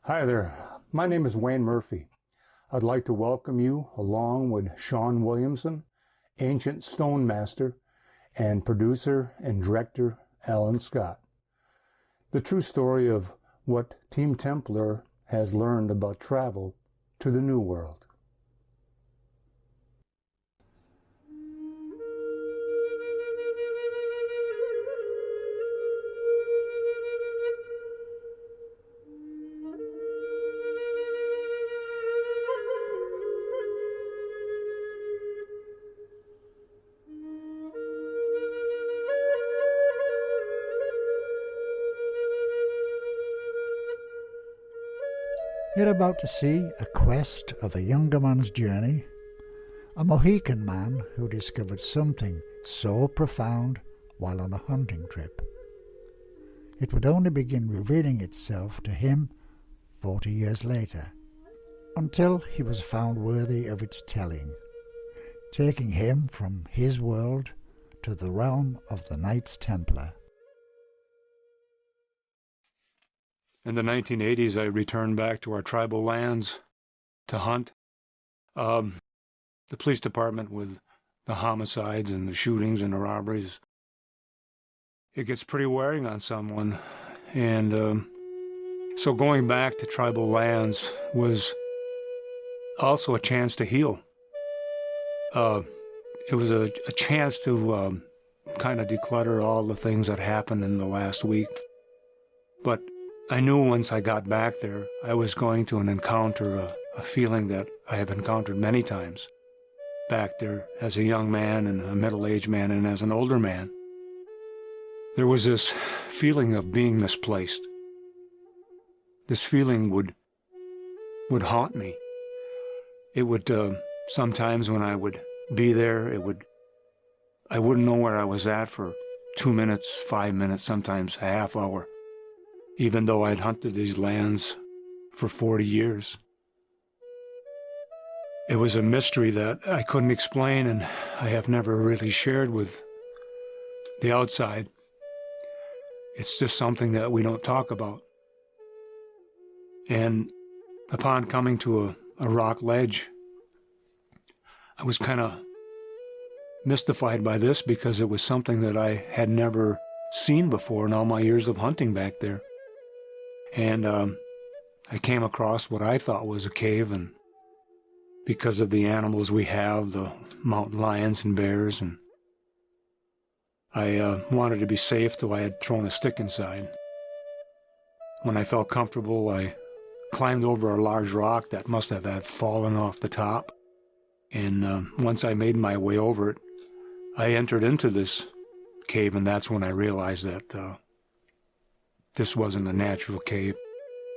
Hi there, my name is Wayne Murphy. I'd like to welcome you along with Sean Williamson, ancient stone master, and producer and director Alan Scott. The true story of what Team Templar has learned about travel to the New World. You're about to see a quest of a younger man's journey, a Mohican man who discovered something so profound while on a hunting trip. It would only begin revealing itself to him 40 years later, until he was found worthy of its telling, taking him from his world to the realm of the Knights Templar. In the 1980s, I returned back to our tribal lands to hunt. The police department, with the homicides and the shootings and the robberies, it gets pretty wearing on someone. And so going back to tribal lands was also a chance to heal. It was a chance to kind of declutter all the things that happened in the last week. But I knew once I got back there, I was going to encounter a feeling that I have encountered many times back there as a young man and a middle-aged man and as an older man. There was this feeling of being misplaced. This feeling would haunt me. It would, sometimes when I would be there, I wouldn't know where I was at for 2 minutes, 5 minutes, sometimes a half hour, even though I'd hunted these lands for 40 years. It was a mystery that I couldn't explain, and I have never really shared with the outside. It's just something that we don't talk about. And upon coming to a rock ledge, I was kind of mystified by this because it was something that I had never seen before in all my years of hunting back there. And I came across what I thought was a cave, and because of the animals we have, the mountain lions and bears, and I wanted to be safe, so I had thrown a stick inside. When I felt comfortable, I climbed over a large rock that must have had fallen off the top. And once I made my way over it, I entered into this cave, and that's when I realized that this wasn't a natural cave.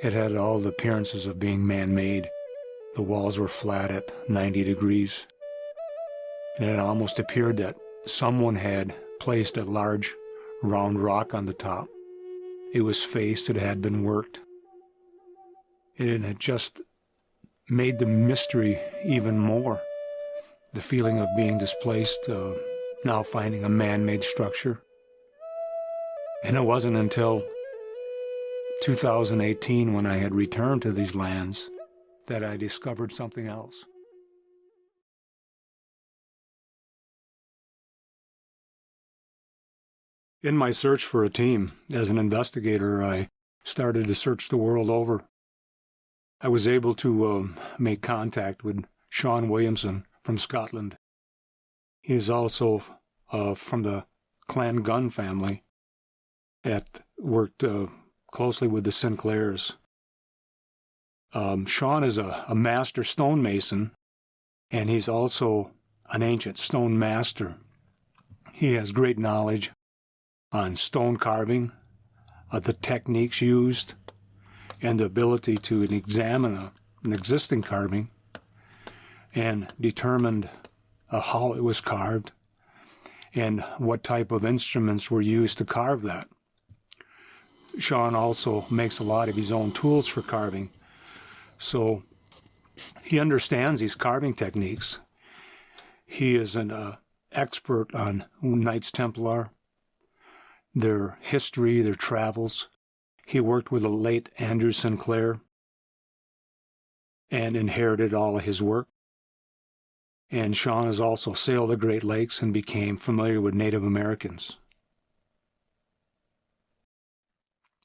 It had all the appearances of being man-made. The walls were flat at 90 degrees. And it almost appeared that someone had placed a large round rock on the top. It was faced, it had been worked. It had just made the mystery even more. The feeling of being displaced, now finding a man-made structure. And it wasn't until 2018, when I had returned to these lands, that I discovered something else. In my search for a team, as an investigator, I started to search the world over. I was able to make contact with Sean Williamson from Scotland. He is also from the Clan Gunn family that worked closely with the Sinclairs. Sean is a master stonemason, and he's also an ancient stone master. He has great knowledge on stone carving, the techniques used, and the ability to examine an existing carving and determine how it was carved and what type of instruments were used to carve that. Sean also makes a lot of his own tools for carving, so he understands these carving techniques. He is an expert on Knights Templar, their history, their travels. He worked with the late Andrew Sinclair, and inherited all of his work. And Sean has also sailed the Great Lakes and became familiar with Native Americans.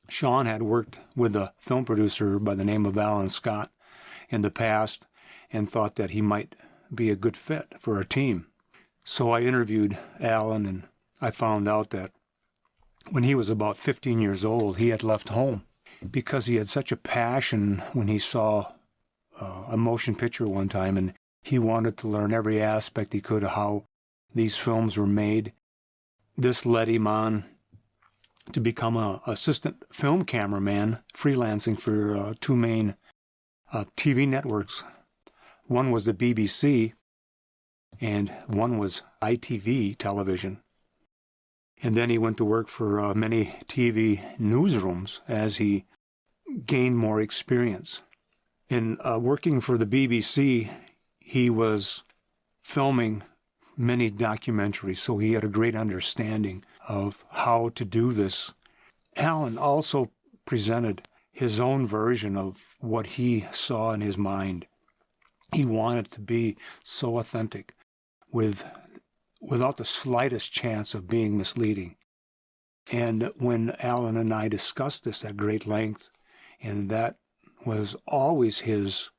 Sean had worked with a film producer by the name of Alan Scott in the past and thought that he might be a good fit for our team. So I interviewed Alan, and I found out that when he was about 15 years old, he had left home because he had such a passion when he saw a motion picture one time, and he wanted to learn every aspect he could of how these films were made. This led him on to become an assistant film cameraman, freelancing for two main TV networks. One was the BBC, and one was ITV television. And then he went to work for many TV newsrooms as he gained more experience. In working for the BBC, he was filming many documentaries, so he had a great understanding of how to do this. Alan also presented his own version of what he saw in his mind. He wanted to be so authentic, without the slightest chance of being misleading. And when Alan and I discussed this at great length, and that was always his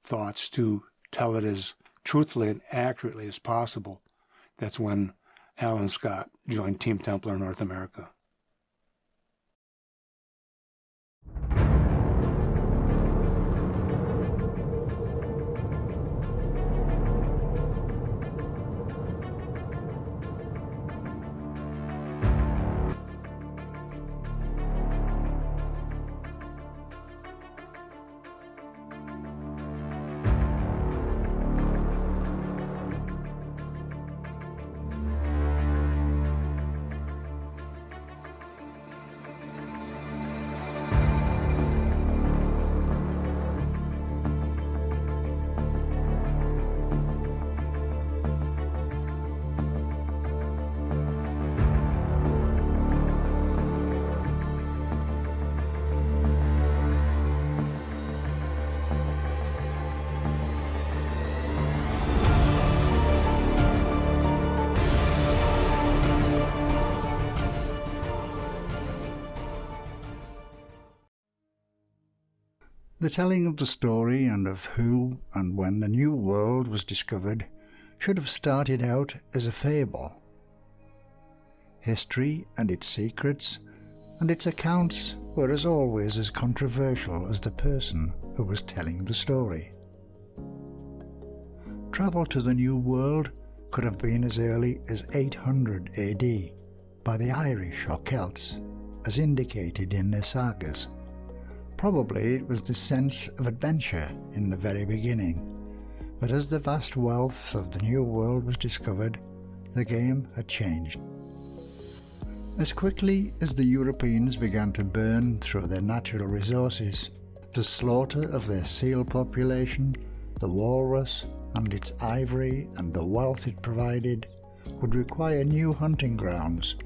thoughts, to tell it as truthfully and accurately as possible, that's when Alan Scott joined Team Templar North America. The telling of the story and of who and when the New World was discovered should have started out as a fable. History and its secrets and its accounts were as always as controversial as the person who was telling the story. Travel to the New World could have been as early as 800 AD by the Irish or Celts, as indicated in their sagas. Probably it was the sense of adventure in the very beginning, but as the vast wealth of the New World was discovered, the game had changed. As quickly as the Europeans began to burn through their natural resources, the slaughter of their seal population, the walrus and its ivory and the wealth it provided would require new hunting grounds.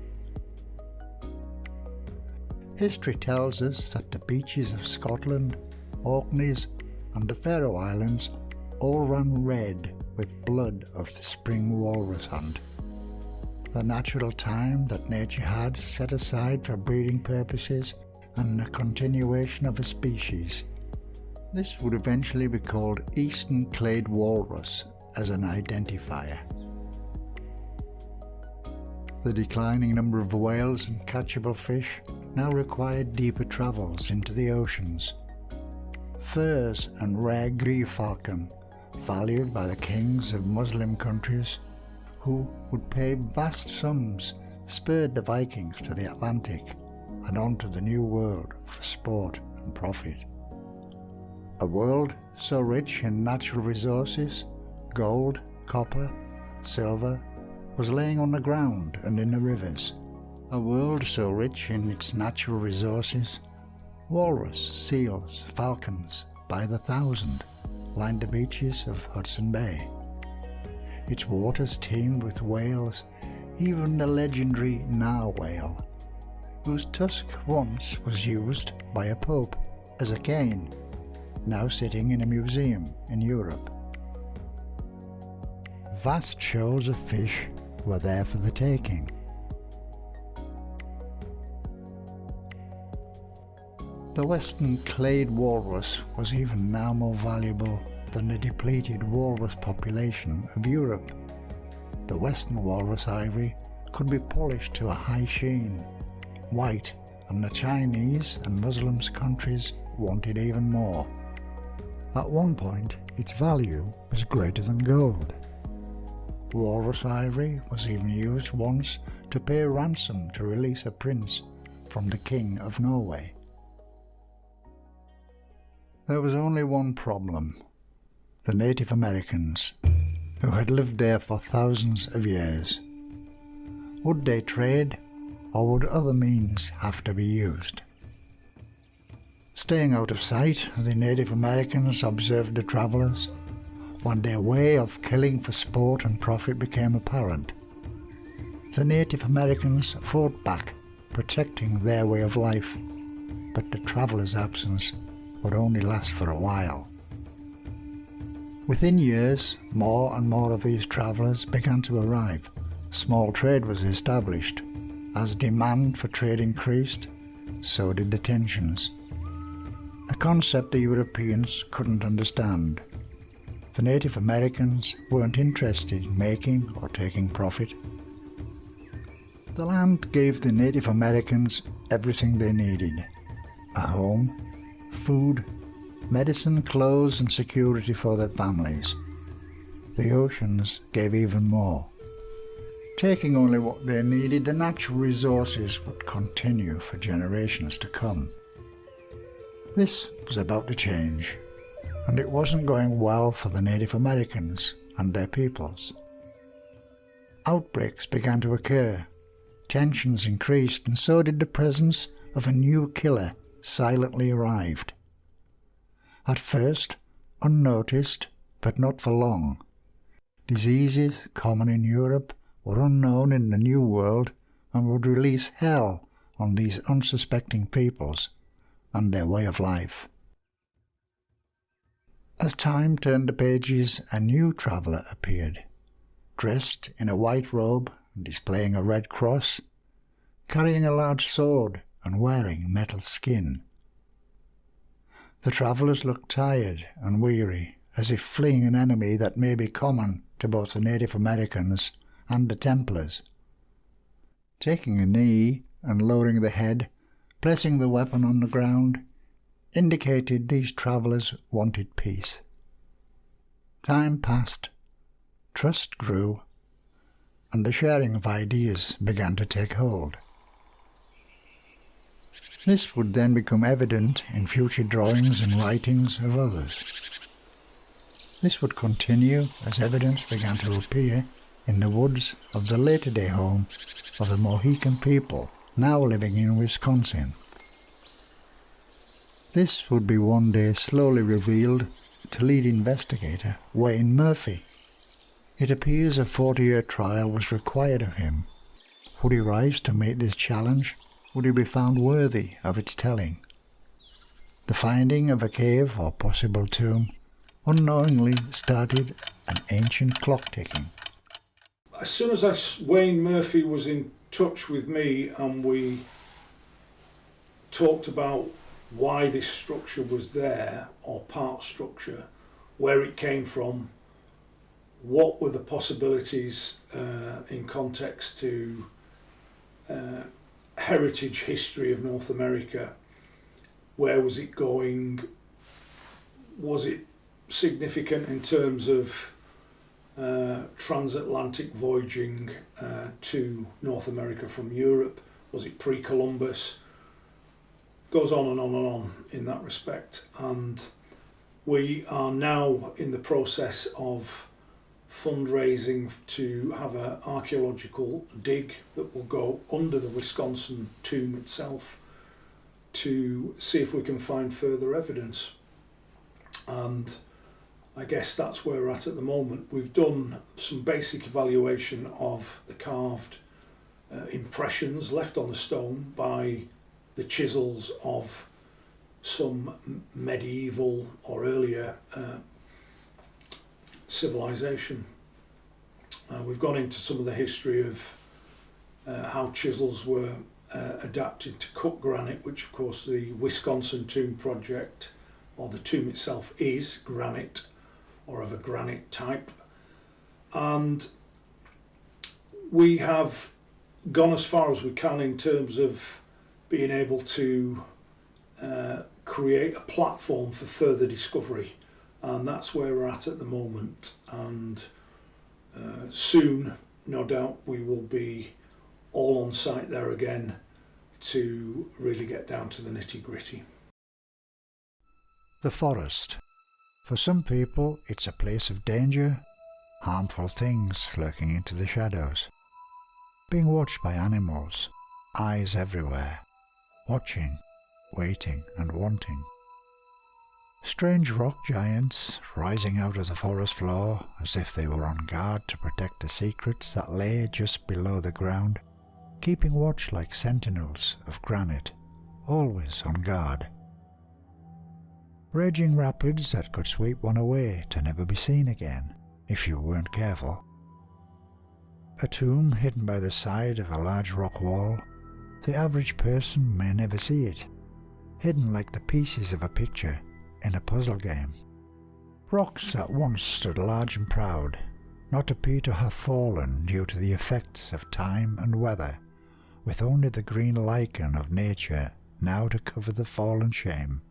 History tells us that the beaches of Scotland, Orkneys and the Faroe Islands all ran red with blood of the spring walrus hunt. The natural time that nature had set aside for breeding purposes and the continuation of a species. This would eventually be called Eastern Clade Walrus as an identifier. The declining number of whales and catchable fish now required deeper travels into the oceans. Furs and rare falcon, valued by the kings of Muslim countries, who would pay vast sums, spurred the Vikings to the Atlantic and onto the New World for sport and profit. A world so rich in natural resources, gold, copper, silver, was laying on the ground and in the rivers. A world so rich in its natural resources, walrus, seals, falcons, by the thousand, lined the beaches of Hudson Bay. Its waters teemed with whales, even the legendary narwhale, whose tusk once was used by a pope as a cane. now sitting in a museum in Europe. Vast shoals of fish were there for the taking. The western clade walrus was even now more valuable than the depleted walrus population of Europe. The western walrus ivory could be polished to a high sheen, white, and the Chinese and Muslim countries wanted even more. At one point, its value was greater than gold. Walrus ivory was even used once to pay ransom to release a prince from the King of Norway. There was only one problem: the Native Americans, who had lived there for thousands of years. Would they trade, or would other means have to be used? Staying out of sight, the Native Americans observed the travellers when their way of killing for sport and profit became apparent. The Native Americans fought back, protecting their way of life, but the travellers' absence would only last for a while. Within years, more and more of these travellers began to arrive. Small trade was established. As demand for trade increased, so did the tensions. A concept the Europeans couldn't understand. The Native Americans weren't interested in making or taking profit. The land gave the Native Americans everything they needed: a home, food, medicine, clothes, and security for their families. The oceans gave even more. Taking only what they needed, the natural resources would continue for generations to come. This was about to change, and it wasn't going well for the Native Americans and their peoples. Outbreaks began to occur, tensions increased, and so did the presence of a new killer silently arrived. At first, unnoticed, but not for long. Diseases common in Europe were unknown in the New World and would release hell on these unsuspecting peoples and their way of life. As time turned the pages, a new traveller appeared, dressed in a white robe and displaying a red cross, carrying a large sword and wearing metal skin. The travellers looked tired and weary, as if fleeing an enemy that may be common to both the Native Americans and the Templars. Taking a knee and lowering the head, placing the weapon on the ground, indicated these travellers wanted peace. Time passed, trust grew, and the sharing of ideas began to take hold. This would then become evident in future drawings and writings of others. This would continue as evidence began to appear in the woods of the later-day home of the Mohican people now living in Wisconsin. This would be one day slowly revealed to lead investigator Wayne Murphy. It appears a 40-year trial was required of him. Would he rise to meet this challenge? Would he be found worthy of its telling? The finding of a cave or possible tomb unknowingly started an ancient clock ticking. As soon as Wayne Murphy was in touch with me and we talked about why this structure was there, or part structure, where it came from, what were the possibilities in context to heritage history of North America, where was it going, was it significant in terms of transatlantic voyaging to North America from Europe, was it pre-Columbus, goes on and on and on in that respect. And we are now in the process of fundraising to have an archaeological dig that will go under the Wisconsin tomb itself to see if we can find further evidence. And I guess that's where we're at the moment. We've done some basic evaluation of the carved impressions left on the stone by the chisels of some medieval or earlier civilization. We've gone into some of the history of how chisels were adapted to cut granite, which of course the Wisconsin Tomb project, or the tomb itself, is granite or of a granite type. And we have gone as far as we can in terms of being able to create a platform for further discovery, and that's where we're at the moment. And soon, no doubt, we will be all on site there again to really get down to the nitty-gritty. The forest. For some people, it's a place of danger, harmful things lurking into the shadows, being watched by animals, eyes everywhere, watching, waiting and wanting. Strange rock giants rising out of the forest floor as if they were on guard to protect the secrets that lay just below the ground, keeping watch like sentinels of granite, always on guard. Raging rapids that could sweep one away to never be seen again if you weren't careful. A tomb hidden by the side of a large rock wall. The average person may never see it, hidden like the pieces of a picture in a puzzle game. Rocks that once stood large and proud, not appear to have fallen due to the effects of time and weather, with only the green lichen of nature now to cover the fallen shame.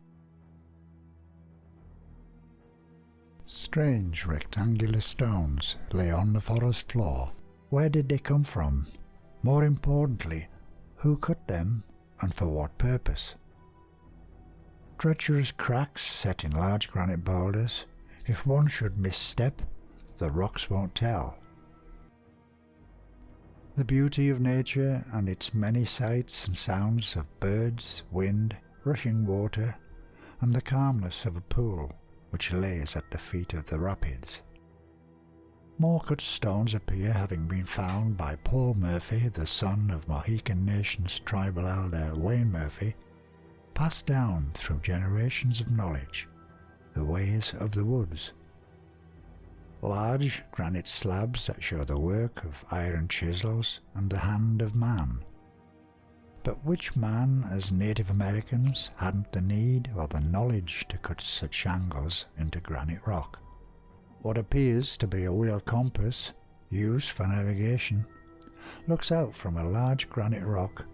Strange rectangular stones lay on the forest floor. Where did they come from? More importantly, who cut them and for what purpose? Treacherous cracks set in large granite boulders. If one should misstep, the rocks won't tell. The beauty of nature and its many sights and sounds of birds, wind, rushing water, and the calmness of a pool which lays at the feet of the rapids. More cut stones appear, having been found by Paul Murphy, the son of Mohican Nation's tribal elder Wayne Murphy, passed down through generations of knowledge, the ways of the woods. Large granite slabs that show the work of iron chisels and the hand of man. But which man, as Native Americans, hadn't the need or the knowledge to cut such angles into granite rock? What appears to be a wheel compass, used for navigation, looks out from a large granite rock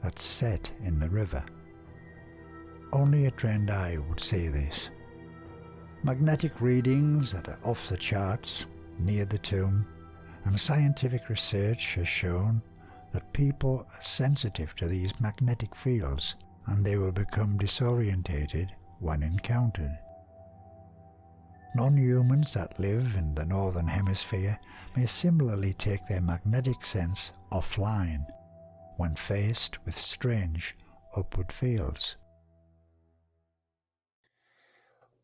that's set in the river. Only a trained eye would see this. Magnetic readings that are off the charts near the tomb, and scientific research has shown that people are sensitive to these magnetic fields, and they will become disorientated when encountered. Non-humans that live in the northern hemisphere may similarly take their magnetic sense offline when faced with strange upward fields.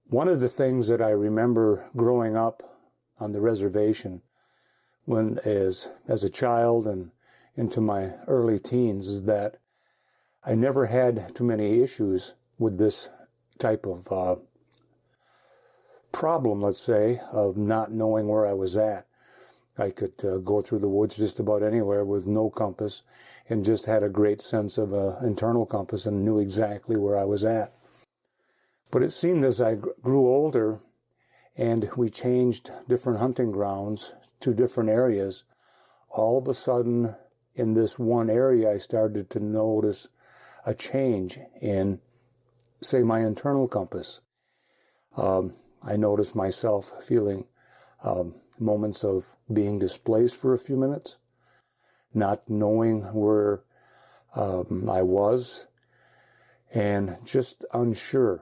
One of the things that I remember growing up on the reservation when as a child and into my early teens is that I never had too many issues with this type of problem, let's say, of not knowing where I was at. I could go through the woods just about anywhere with no compass and just had a great sense of an internal compass and knew exactly where I was at. But it seemed as I grew older and we changed different hunting grounds to different areas, all of a sudden in this one area I started to notice a change in, say, my internal compass. I noticed myself feeling moments of being displaced for a few minutes, not knowing where I was, and just unsure.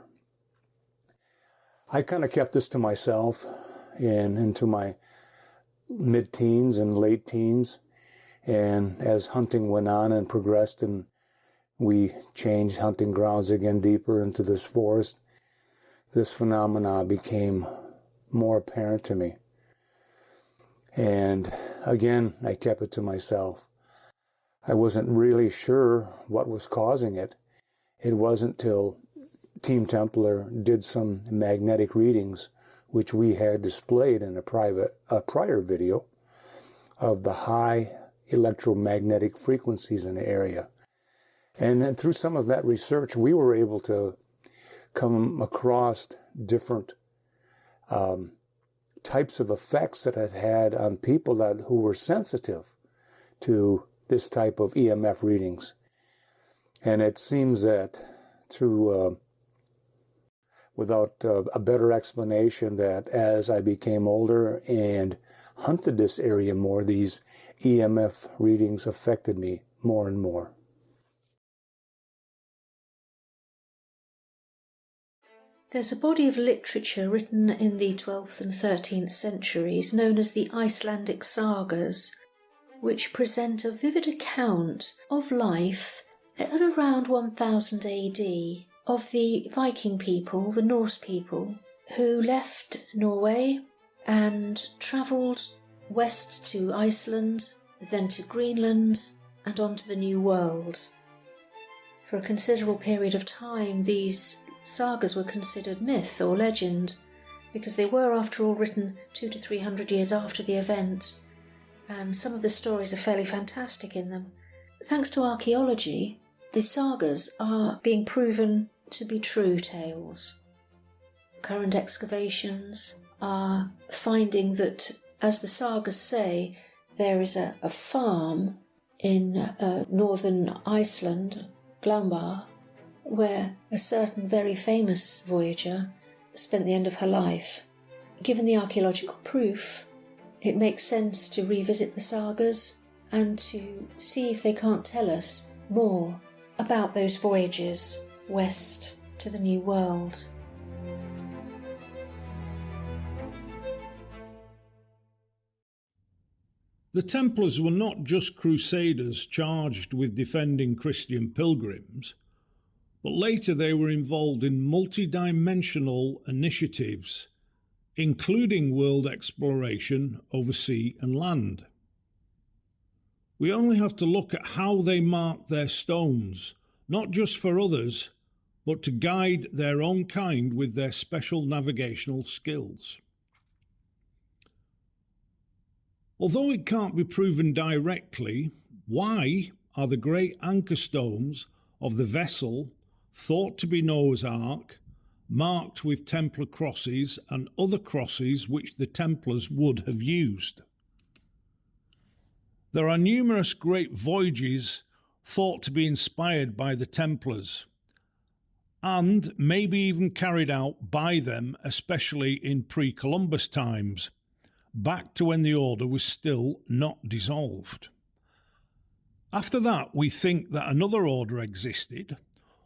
I kind of kept this to myself and into my mid-teens and late teens. And as hunting went on and progressed and we changed hunting grounds again deeper into this forest, this phenomena became more apparent to me. And again, I kept it to myself. I wasn't really sure what was causing it. It wasn't till Team Templar did some magnetic readings, which we had displayed in a prior video of the high electromagnetic frequencies in the area. And then through some of that research, we were able to come across different types of effects that it had on people who were sensitive to this type of EMF readings. And it seems that through, without a better explanation, that as I became older and hunted this area more, these EMF readings affected me more and more. There's a body of literature written in the 12th and 13th centuries known as the Icelandic sagas, which present a vivid account of life at around 1000 AD of the Viking people, the Norse people, who left Norway and travelled west to Iceland, then to Greenland and on to the New World. For a considerable period of time, these sagas were considered myth or legend because they were, after all, written 200 to 300 years after the event, and some of the stories are fairly fantastic in them. Thanks to archaeology, the sagas are being proven to be true tales. Current excavations are finding that, as the sagas say, there is a farm in northern Iceland, Glambar, where a certain very famous voyager spent the end of her life. Given the archaeological proof, it makes sense to revisit the sagas and to see if they can't tell us more about those voyages west to the New World. The Templars were not just crusaders charged with defending Christian pilgrims, but later they were involved in multi-dimensional initiatives, including world exploration over sea and land. We only have to look at how they marked their stones, not just for others, but to guide their own kind with their special navigational skills. Although it can't be proven directly, why are the great anchor stones of the vessel thought to be Noah's Ark marked with Templar crosses and other crosses which the Templars would have used? There are numerous great voyages thought to be inspired by the Templars, and maybe even carried out by them, especially in pre-Columbus times, back to when the order was still not dissolved. After that, we think that another order existed,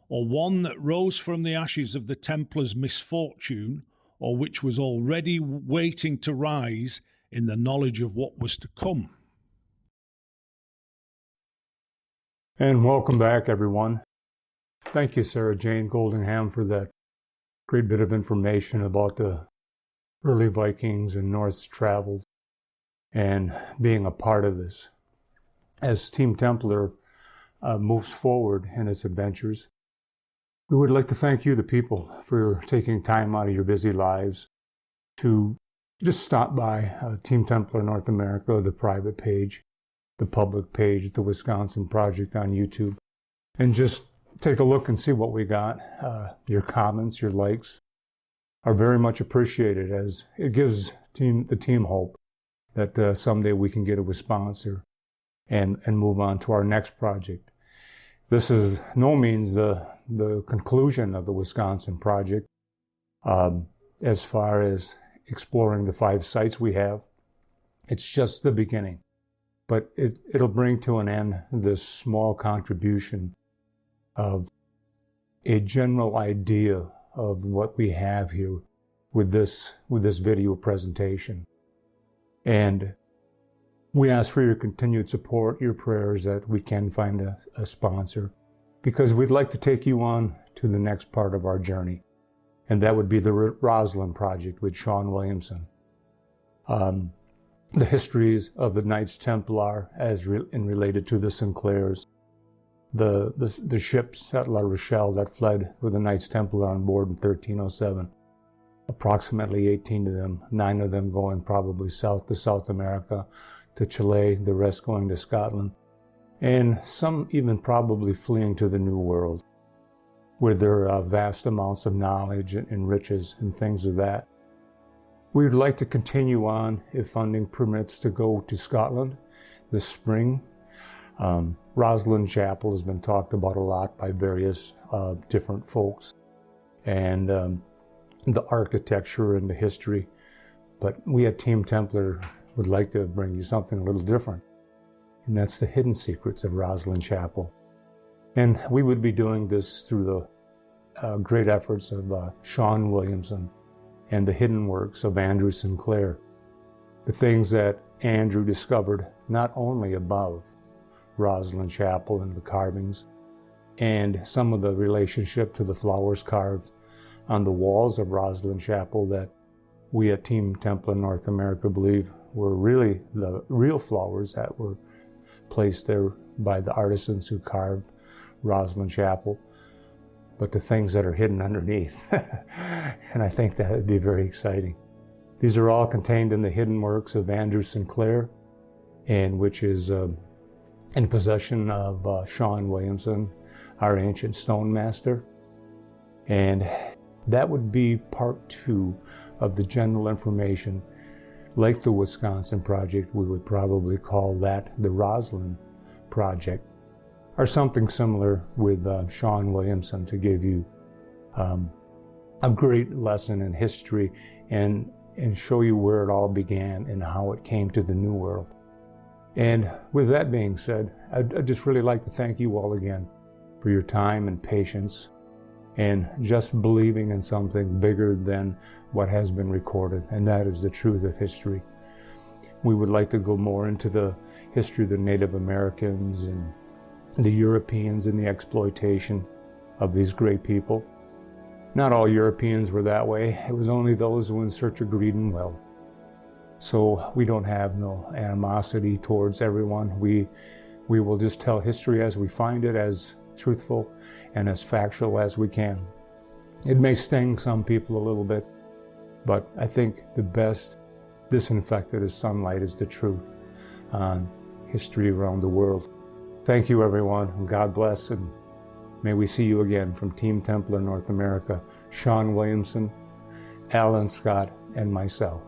or one that rose from the ashes of the Templars' misfortune, or which was already waiting to rise in the knowledge of what was to come. And welcome back, everyone. Thank you, Sarah Jane Goldingham, for that great bit of information about the early Vikings and Norse travels and being a part of this. As Team Templar moves forward in its adventures, we would like to thank you, the people, for taking time out of your busy lives to just stop by Team Templar North America, the private page, the public page, the Wisconsin Project on YouTube, and just take a look and see what we got. Your comments, your likes are very much appreciated, as it gives the team hope that someday we can get a sponsor and move on to our next project. This is no means the conclusion of the Wisconsin Project as far as exploring the 5 sites we have. It's just the beginning. But it'll bring to an end this small contribution of a general idea of what we have here with this video presentation. And we ask for your continued support, your prayers, that we can find a sponsor, because we'd like to take you on to the next part of our journey. And that would be the Rosalind Project with Sean Williamson. The histories of the Knights Templar as related to the Sinclairs, the ships at La Rochelle that fled with the Knights Templar on board in 1307. Approximately 18 of them, 9 of them going probably south to South America, to Chile, the rest going to Scotland, and some even probably fleeing to the New World, with their vast amounts of knowledge and riches and things of that. We would like to continue on, if funding permits, to go to Scotland this spring. Rosslyn Chapel has been talked about a lot by various different folks, and the architecture and the history. But we at Team Templar would like to bring you something a little different, and that's the hidden secrets of Rosslyn Chapel. And we would be doing this through the great efforts of Sean Williamson and the hidden works of Andrew Sinclair. The things that Andrew discovered not only above Rosslyn Chapel and the carvings, and some of the relationship to the flowers carved on the walls of Rosslyn Chapel that we at Team Templar North America believe were really the real flowers that were placed there by the artisans who carved Rosslyn Chapel, but the things that are hidden underneath. And I think that would be very exciting. These are all contained in the hidden works of Andrew Sinclair, and which is in possession of Sean Williamson, our ancient stone master. And that would be part 2 of the general information. Like the Wisconsin project, we would probably call that the Rosslyn project, or something similar with Sean Williamson, to give you a great lesson in history and show you where it all began and how it came to the New World. And with that being said, I'd just really like to thank you all again for your time and patience, and just believing in something bigger than what has been recorded, and that is the truth of history. We would like to go more into the history of the Native Americans and the Europeans and the exploitation of these great people. Not all Europeans were that way. It was only those who were in search of greed and wealth. So we don't have no animosity towards everyone. We will just tell history as we find it, as truthful and as factual as we can. It may sting some people a little bit, but I think the best disinfectant as sunlight is the truth on history around the world. Thank you, everyone, and God bless, and may we see you again from Team Templar North America, Sean Williamson, Alan Scott, and myself.